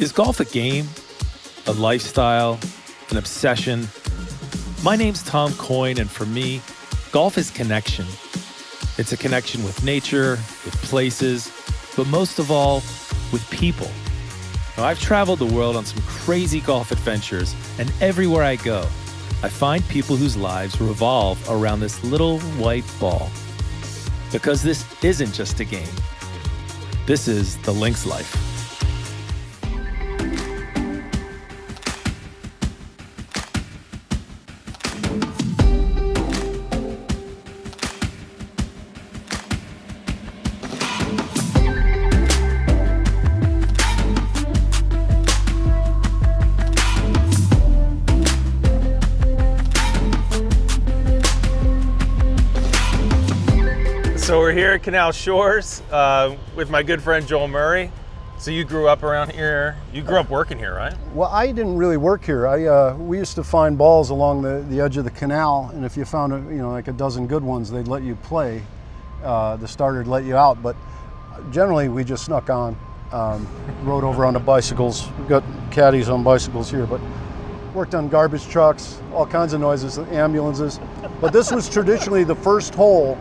Is golf a game, a lifestyle, an obsession? My name's Tom Coyne, and for me, golf is connection. It's a connection with nature, with places, but most of all, with people. Now, I've traveled the world on some crazy golf adventures, and everywhere I go, I find people whose lives revolve around this little white ball. Because this isn't just a game. This is the Links life. So we're here at Canal Shores with my good friend Joel Murray. So you grew up around here. You grew up working here, right? Well, I didn't really work here. We used to find balls along the edge of the canal, and if you found like a dozen good ones, they'd let you play. The starter'd let you out, but generally we just snuck on. Rode over on the bicycles. We've got caddies on bicycles here, but worked on garbage trucks, all kinds of noises, ambulances. But this was traditionally the first hole.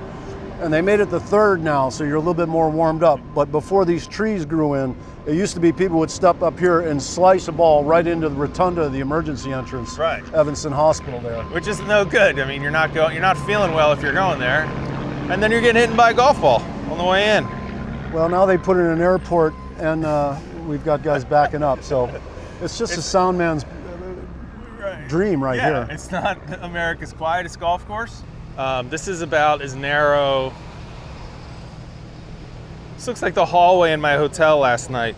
And they made it the third now, so you're a little bit more warmed up. But before these trees grew in, it used to be people would step up here and slice a ball right into the rotunda of the emergency entrance, right? Evanston Hospital there. Which is no good. I mean, you're not feeling well if you're going there, and then you're getting hit by a golf ball on the way in. Well, now they put it in an airport, and we've got guys backing up. So it's just a sound man's dream right here. It's not America's quietest golf course. This is about as narrow. This looks like the hallway in my hotel last night.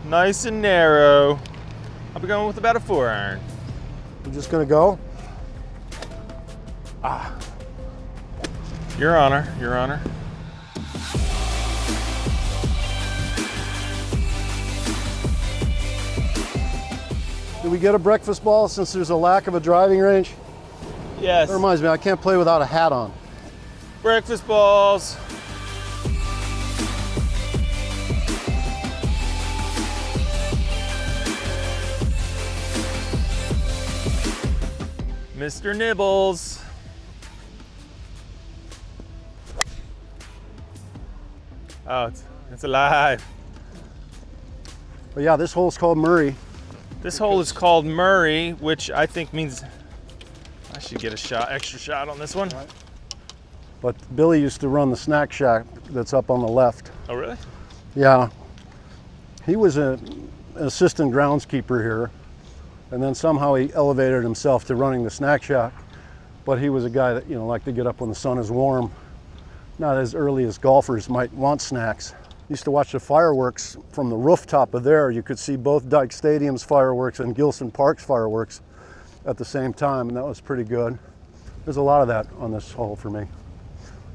Nice and narrow. I'll be going with about a 4-iron. We're just gonna go. Your Honor, Your Honor. Did we get a breakfast ball since there's a lack of a driving range? Yes. That reminds me, I can't play without a hat on. Breakfast balls. Mr. Nibbles. Oh, it's alive. But yeah, this hole's called Murray. This hole is called Murray, which I think means I should get extra shot on this one. Right. But Billy used to run the snack shack that's up on the left. Oh, really? Yeah. He was an assistant groundskeeper here, and then somehow he elevated himself to running the snack shack. But he was a guy that, liked to get up when the sun is warm, not as early as golfers might want snacks. Used to watch the fireworks from the rooftop of there. You could see both Dyke Stadium's fireworks and Gilson Park's fireworks at the same time, and that was pretty good. There's a lot of that on this hole for me,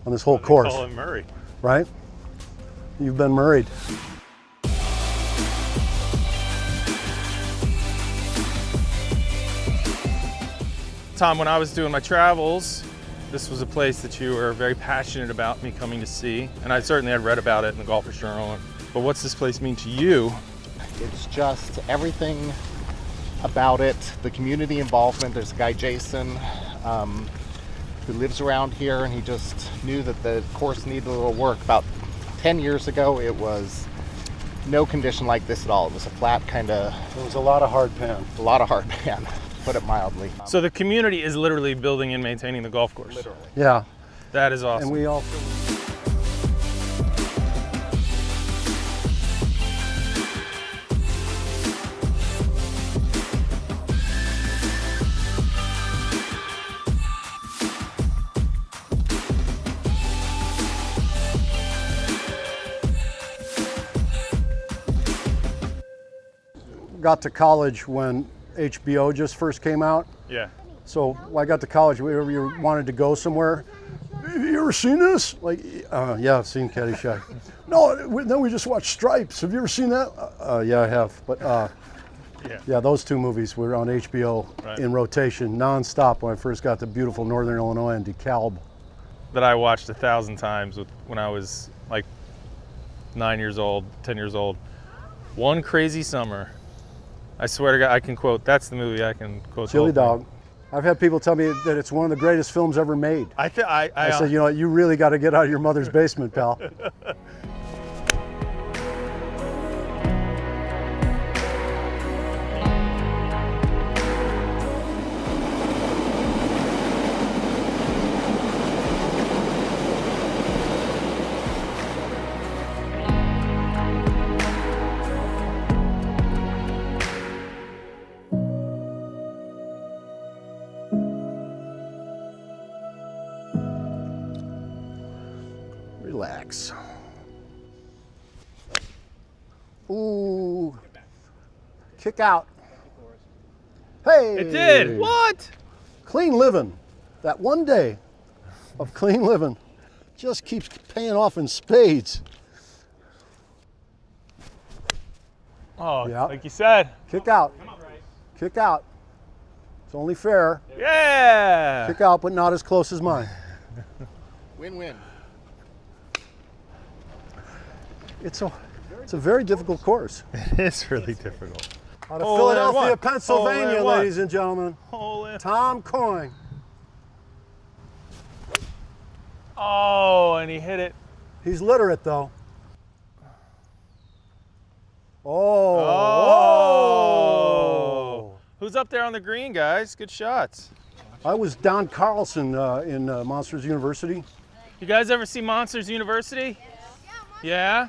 on this whole course. Call it Murray. Right? You've been Murrayed. Tom, when I was doing my travels, this was a place that you were very passionate about me coming to see, and I certainly had read about it in the Golfer's Journal. But what's this place mean to you? It's just everything about it, the community involvement. There's a guy, Jason, who lives around here, and he just knew that the course needed a little work. About 10 years ago, it was no condition like this at all. It was a flat kind of... It was a lot of hard pan. A lot of hard pan, to put it mildly. So the community is literally building and maintaining the golf course? Literally. Yeah. That is awesome. And we also... got to college when HBO just first came out. Yeah. So when I got to college, whenever you wanted to go somewhere, have you ever seen this? Like, yeah, I've seen Caddyshack. No, then we just watched Stripes. Have you ever seen that? Yeah, I have. But yeah, those two movies were on HBO in rotation, nonstop when I first got to beautiful Northern Illinois and DeKalb. That I watched 1,000 times when I was like 9 years old, 10 years old. One Crazy Summer. I swear to God, I can quote. That's the movie I can quote. Chili Dog. I've had people tell me that it's one of the greatest films ever made. I said, you know, you really got to get out of your mother's basement, pal. Relax. Ooh. Kick out. Hey. It did. What? Clean living. That one day of clean living just keeps paying off in spades. Oh, Yeah. like you said. Kick out. Kick out. It's only fair. Yeah. Kick out, but not as close as mine. Win-win. It's a very difficult course. It is really difficult. Out of Hole in Philadelphia, one. Pennsylvania, Hole in one. ladies and gentlemen. Hole in. Tom Coyne. Oh, and he hit it. He's literate though. Oh. Oh. Who's up there on the green, guys? Good shots. I was Don Carlson in Monsters University. You guys ever see Monsters University? Yeah?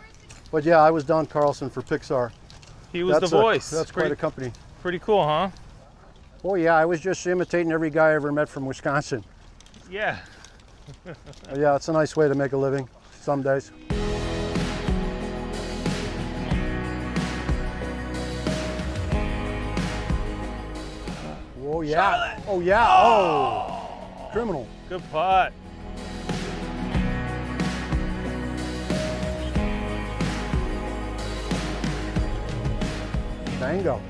But yeah, I was Don Carlson for Pixar. He was the voice. That's quite a company. Pretty cool, huh? Oh yeah, I was just imitating every guy I ever met from Wisconsin. Yeah. Yeah, it's a nice way to make a living some days. Oh yeah. Charlotte. Oh yeah. Oh. Criminal. Good putt. Bango.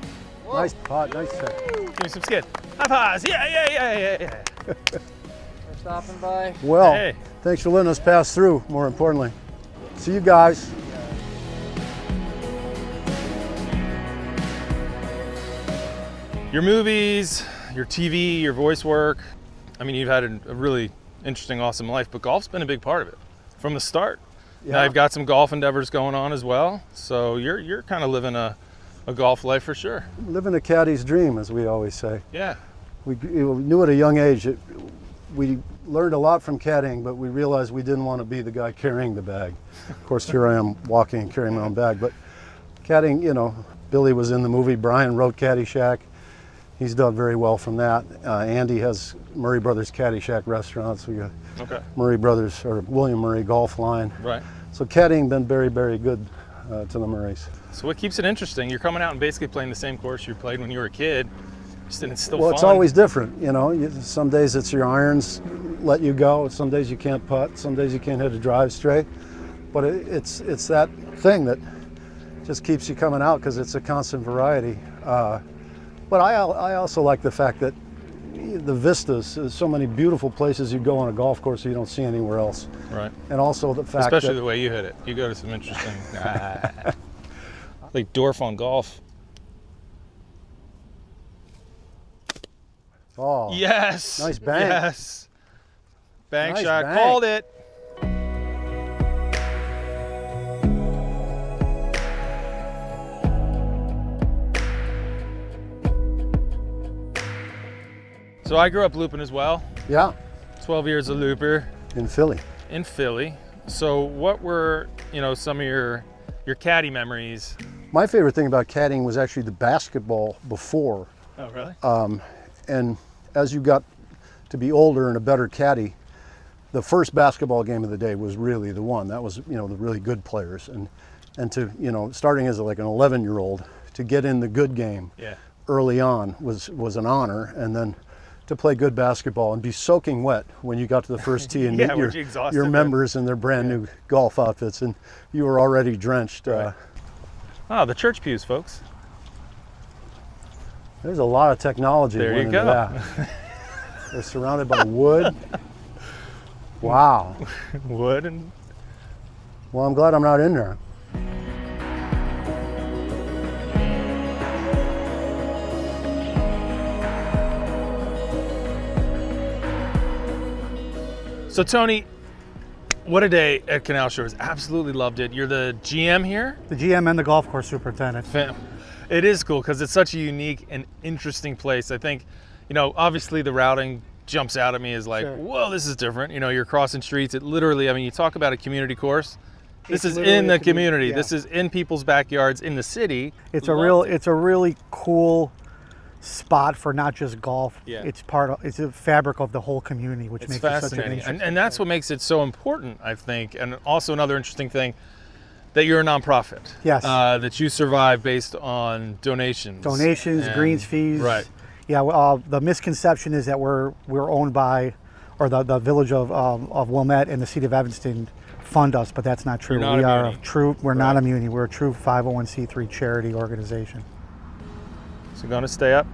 Nice putt. Nice set. Give me some skid. High fives. Yeah. For stopping by. Well, Hey. thanks for letting us pass through, more importantly. See you guys. Your movies, your TV, your voice work. I mean, you've had a really interesting, awesome life, but golf's been a big part of it from the start. Yeah. Now you've got some golf endeavors going on as well, so you're kind of living a golf life for sure. Living a caddy's dream, as we always say. Yeah. We knew at a young age that we learned a lot from caddying, but we realized we didn't want to be the guy carrying the bag. Of course, here I am walking and carrying my own bag, but caddying, you know, Billy was in the movie, Brian wrote Caddyshack. He's done very well from that. Andy has Murray Brothers Caddyshack restaurants. We got Okay. Murray Brothers, or William Murray Golf Line. Right. So caddying been very, very good to the Murrays. So what keeps it interesting? You're coming out and basically playing the same course you played when you were a kid. Just and it's still Well, fun. it's always different, you know. Some days it's your irons let you go. Some days you can't putt. Some days you can't hit a drive straight. But it's that thing that just keeps you coming out because it's a constant variety. But I also like the fact that the vistas, there's so many beautiful places you go on a golf course that you don't see anywhere else. Right. And also the fact Especially that the way you hit it. You go to some interesting, like Dorf on golf. oh, Yes. Nice bank. Yes. Bank Nice shot. bank. Called it. So I grew up looping as well. yeah, 12 years a looper in Philly. in Philly. So what were, some of your caddy memories? My favorite thing about caddying was actually the basketball before. Oh, really? And as you got to be older and a better caddy, the first basketball game of the day was really the one. That was, the really good players. And to, starting as like an 11-year-old, to get in the good game Yeah. early on was an honor. And then to play good basketball and be soaking wet when you got to the first tee and Yeah, meet weren't you exhausted your then? members in their brand new golf outfits, and you were already drenched. Right. Oh, the church pews, folks. There's a lot of technology There went you into go. that. They're surrounded by wood. Wow. Wood and Well, I'm glad I'm not in there. So Tony, what a day at Canal Shores. Absolutely loved it. You're the GM here? The GM and the golf course superintendent. It is cool because it's such a unique and interesting place. I think, you know, obviously the routing jumps out at me as like, Sure. whoa, this is different. You know, you're crossing streets. It literally, I mean, you talk about a community course. This It's is literally in a the community. yeah. This is in people's backyards in the city. It's Loved it. a really cool spot for not just golf. Yeah. It's a fabric of the whole community, which It's makes it such an fascinating. interesting. And that's what makes it so important, I think. And also another interesting thing, that you're a nonprofit. Yes. That you survive based on donations. Donations, and- greens fees. Right. Yeah. The misconception is that we're owned by, or the village of Wilmette and the city of Evanston fund us, but that's not true. You're not we a are muni. we're not a muni. We're a true 501c3 charity organization. So going to stay up.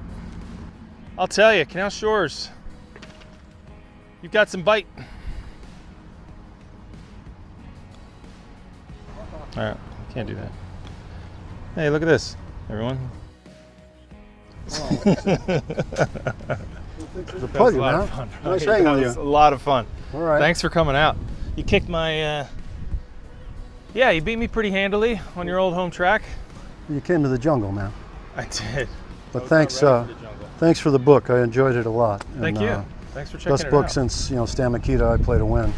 I'll tell you, Canal Shores, you've got some bite. All right, can't do that. Hey, look at this, everyone. It's a pleasure, man. Nice hanging That with was you. a lot of fun. All right. Thanks for coming out. You kicked my, yeah, you beat me pretty handily on your old home track. You came to the jungle, man. I did. But thanks for the book. I enjoyed it a lot. Thank And, you. Thanks for checking Best it book out. since, Stan Mikita, I Play to Win.